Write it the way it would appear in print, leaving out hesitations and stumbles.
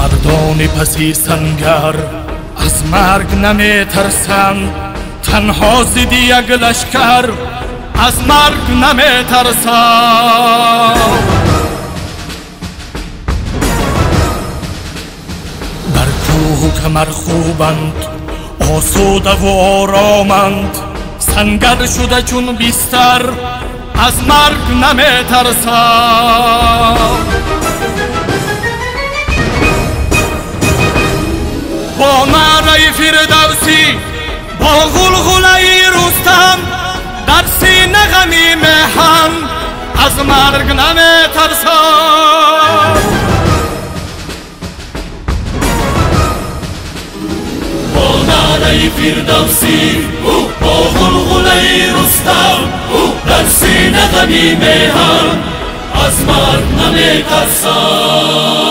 مردان پسی سنگر از مرگ نمی ترسند، تنها زدی یک لشکر از مرگ نمی ترسند. در کوه و کمر خوبند، آسوده و آرامند، سنگر شده چون بیستر از مرگ نمی ترسند. با نعره فردوسی، با غلغله رستم، در سینه غمی میهن از مرگ نمی ترسم. با نعره فردوسی، با غلغله رستم، در سینه غمی میهن از مرگ نمی ترسم.